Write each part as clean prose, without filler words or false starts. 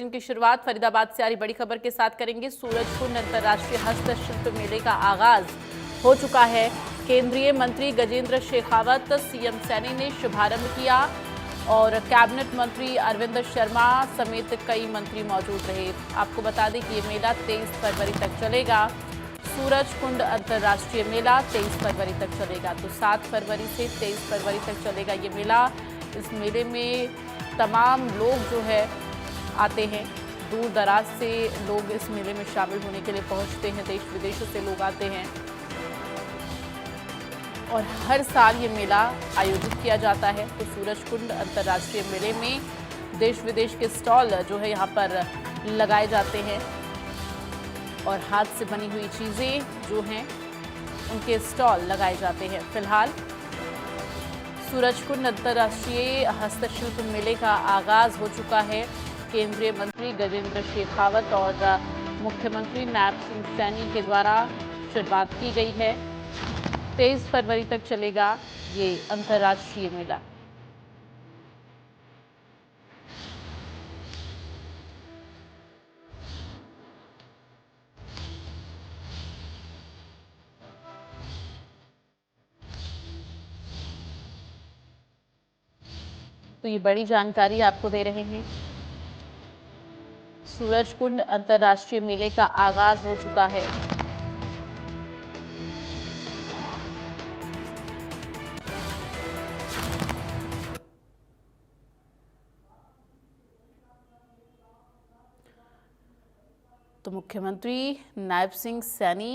Bulletin की शुरुआत फरीदाबाद से आ रही बड़ी खबर के साथ करेंगे। सूरजकुंड अंतर्राष्ट्रीय हस्तशिल्प मेले का आगाज हो चुका है। केंद्रीय मंत्री गजेंद्र शेखावत, सीएम सैनी ने शुभारंभ किया और कैबिनेट मंत्री अरविंद शर्मा समेत कई मंत्री मौजूद रहे। आपको बता दें कि ये मेला 23 फरवरी तक चलेगा। सूरजकुंड अंतर्राष्ट्रीय मेला 23 फरवरी तक चलेगा, तो 7 फरवरी से 23 फरवरी तक चलेगा ये मेला। इस मेले में तमाम लोग जो है आते हैं, दूर दराज से लोग इस मेले में शामिल होने के लिए पहुंचते हैं, देश विदेशों से लोग आते हैं और हर साल ये मेला आयोजित किया जाता है। तो सूरजकुंड अंतर्राष्ट्रीय मेले में देश विदेश के स्टॉल जो है यहाँ पर लगाए जाते हैं और हाथ से बनी हुई चीज़ें जो हैं उनके स्टॉल लगाए जाते हैं। फिलहाल सूरजकुंड अंतर्राष्ट्रीय हस्तशिल्प मेले का आगाज हो चुका है। केंद्रीय मंत्री गजेंद्र शेखावत और मुख्यमंत्री नायब सिंह सैनी के द्वारा शुरुआत की गई है। 23 फरवरी तक चलेगा ये अंतर्राष्ट्रीय मेला। तो ये बड़ी जानकारी आपको दे रहे हैं। सूरजकुंड अंतर्राष्ट्रीय मेले का आगाज हो चुका है। तो मुख्यमंत्री नायब सिंह सैनी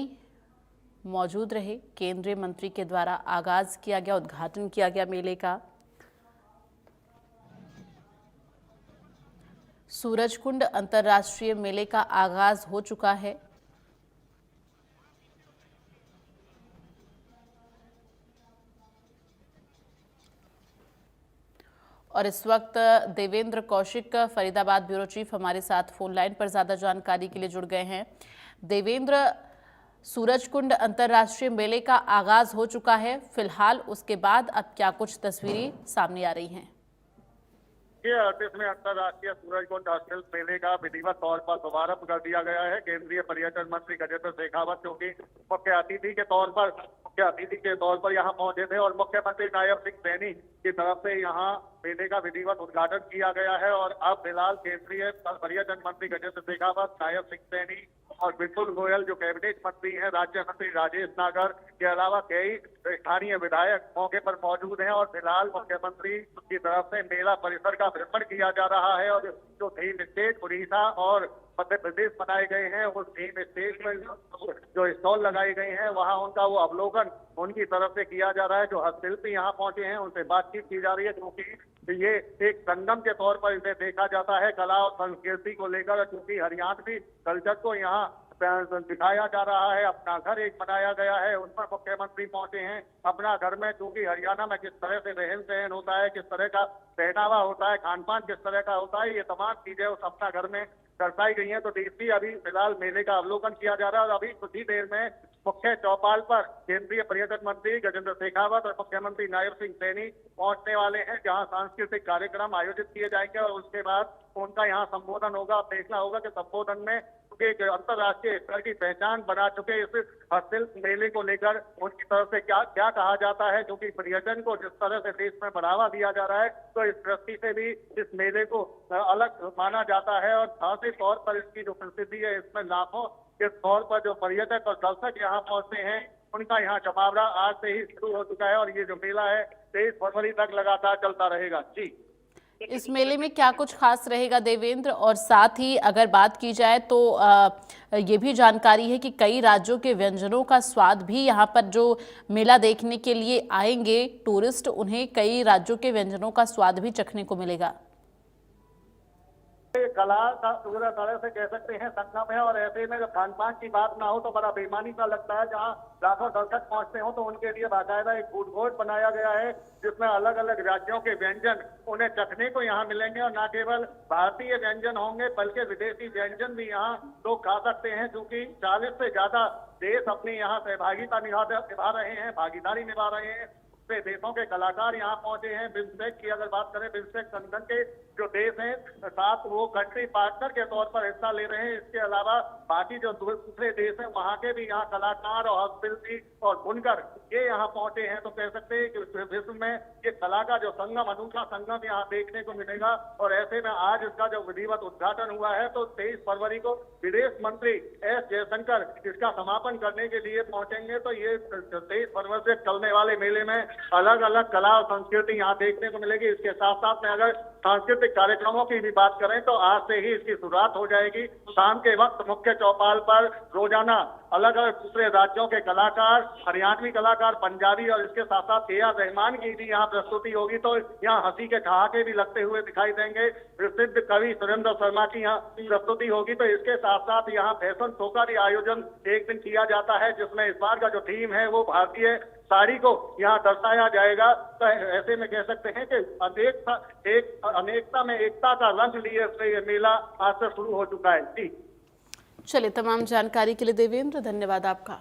मौजूद रहे। केंद्रीय मंत्री के द्वारा आगाज किया गया, उद्घाटन किया गया मेले का। सूरजकुंड अंतर्राष्ट्रीय मेले का आगाज हो चुका है। और इस वक्त देवेंद्र कौशिक, फरीदाबाद ब्यूरो चीफ, हमारे साथ फोन लाइन पर ज्यादा जानकारी के लिए जुड़ गए हैं। देवेंद्र, सूरजकुंड अंतर्राष्ट्रीय मेले का आगाज हो चुका है, फिलहाल उसके बाद अब क्या कुछ तस्वीरें सामने आ रही हैं? 38 में अंतर्राष्ट्रीय सूरजकुंड हस्तशिल्प मेले का विधिवत तौर पर शुभारंभ कर दिया गया है। केंद्रीय पर्यटन मंत्री गजेंद्र शेखावत जो कि मुख्य अतिथि के तौर पर यहाँ पहुंचे थे और मुख्यमंत्री नायब सिंह सैनी की तरफ से यहाँ मेले का विधिवत उद्घाटन किया गया है। और अब फिलहाल केंद्रीय पर्यटन मंत्री गजेंद्र शेखावत, नायब सिंह सैनी और विपुल गोयल जो कैबिनेट मंत्री हैं, राज्य मंत्री राजेश नागर के अलावा कई स्थानीय विधायक मौके पर मौजूद हैं। और फिलहाल मुख्यमंत्री की तरफ से मेला परिसर का भ्रमण किया जा रहा है और जो थीम स्टेट उड़ीसा और मध्य प्रदेश बनाए गए हैं, उस थीम स्टेट में जो स्टॉल लगाए गए हैं वहां उनका वो अवलोकन उनकी तरफ से किया जा रहा है। जो हस्तशिल्पी यहाँ पहुंचे हैं उनसे बातचीत की जा रही है, क्योंकि ये एक संगम के तौर पर इसे देखा जाता है कला और संस्कृति को लेकर, क्योंकि हरियाणवी कल्चर को यहाँ दिखाया जा रहा है। अपना घर एक बनाया गया है, उस पर मुख्यमंत्री पहुंचे हैं। अपना घर में क्योंकि हरियाणा में किस तरह से रहन सहन होता है, किस तरह का पहनावा होता है, खान पान किस तरह का होता है, ये तमाम चीजें उस अपना घर में दर्शाई गई हैं। तो डीसी अभी फिलहाल मेले का अवलोकन किया जा रहा है और अभी कुछ ही देर में मुख्य चौपाल पर केंद्रीय पर्यटन मंत्री गजेंद्र शेखावत और मुख्यमंत्री नायब सिंह सैनी पहुंचने वाले हैं, जहां सांस्कृतिक कार्यक्रम आयोजित किए जाएंगे और उसके बाद उनका यहाँ संबोधन होगा। अब देखना होगा कि संबोधन में एक अंतर्राष्ट्रीय स्तर की पहचान बना चुके इस हस्तशिल्प मेले को लेकर उनकी तरफ से क्या क्या कहा जाता है, क्योंकि पर्यटन को जिस तरह से देश में बढ़ावा दिया जा रहा है तो इस दृष्टि से भी इस मेले को अलग माना जाता है। और खासी तौर पर इसकी जो प्रसिद्धि है, इसमें लाखों के तौर पर जो पर्यटक और दर्शक यहाँ पहुंचते हैं उनका यहाँ जमावड़ा आज से ही शुरू हो चुका है और ये जो मेला है 23 फरवरी तक लगातार चलता रहेगा। जी, इस मेले में क्या कुछ खास रहेगा देवेंद्र? और साथ ही अगर बात की जाए तो ये भी जानकारी है कि कई राज्यों के व्यंजनों का स्वाद भी यहाँ पर जो मेला देखने के लिए आएंगे टूरिस्ट, उन्हें कई राज्यों के व्यंजनों का स्वाद भी चखने को मिलेगा। कला का पूरा तरह से कह सकते हैं संगम है और ऐसे में जब खान पान की बात ना हो तो बड़ा बेईमानी सा लगता है। जहाँ लाखों दर्शक पहुंचते हो तो उनके लिए बाकायदा एक फूड कोर्ट बनाया गया है जिसमें अलग अलग राज्यों के व्यंजन उन्हें चखने को यहाँ मिलेंगे और न केवल भारतीय व्यंजन होंगे बल्कि विदेशी व्यंजन भी यहाँ लोग खा सकते हैं, क्योंकि 40 से ज्यादा देश अपनी यहाँ सहभागिता निभा रहे हैं, भागीदारी निभा रहे हैं दूसरे देशों के कलाकार यहाँ पहुंचे हैं। बिम्स्टेक की अगर बात करें, बिम्स्टेक संगठन के जो देश हैं 7 वो कंट्री पार्टनर के तौर पर हिस्सा ले रहे हैं। इसके अलावा बाकी जो दूसरे देश हैं वहाँ के भी यहाँ कलाकार और हस्तशिल्पी और बुनकर ये यहाँ पहुंचे हैं। तो कह सकते हैं कि विश्व में ये कला का जो संगम, अनूठा संगम यहाँ देखने को मिलेगा। और ऐसे में आज इसका जो विधिवत उद्घाटन हुआ है तो 23 फरवरी को विदेश मंत्री एस जयशंकर इसका समापन करने के लिए पहुंचेंगे। तो ये 23 फरवरी से चलने वाले मेले में अलग अलग कला और संस्कृति यहाँ देखने को मिलेगी। इसके साथ साथ में अगर सांस्कृतिक कार्यक्रमों की भी बात करें तो आज से ही इसकी शुरुआत हो जाएगी। शाम के वक्त मुख्य चौपाल पर रोजाना अलग अलग दूसरे राज्यों के कलाकार, हरियाणवी कलाकार, पंजाबी और इसके साथ साथ ए आर रहमान की भी यहाँ प्रस्तुति होगी। तो यहाँ हंसी के ठहाके भी लगते हुए दिखाई देंगे। प्रसिद्ध कवि सुरेंद्र शर्मा की यहाँ प्रस्तुति होगी। तो इसके साथ साथ यहाँ फैशन शो का भी आयोजन एक दिन किया जाता है, जिसमें इस बार का जो थीम है वो भारतीय साड़ी को यहाँ दर्शाया जाएगा। तो ऐसे में कह सकते हैं कि अनेकता में एकता का रंग लिए ये मेला आज से शुरू हो चुका है। जी चलिए, तमाम जानकारी के लिए देवेंद्र धन्यवाद आपका।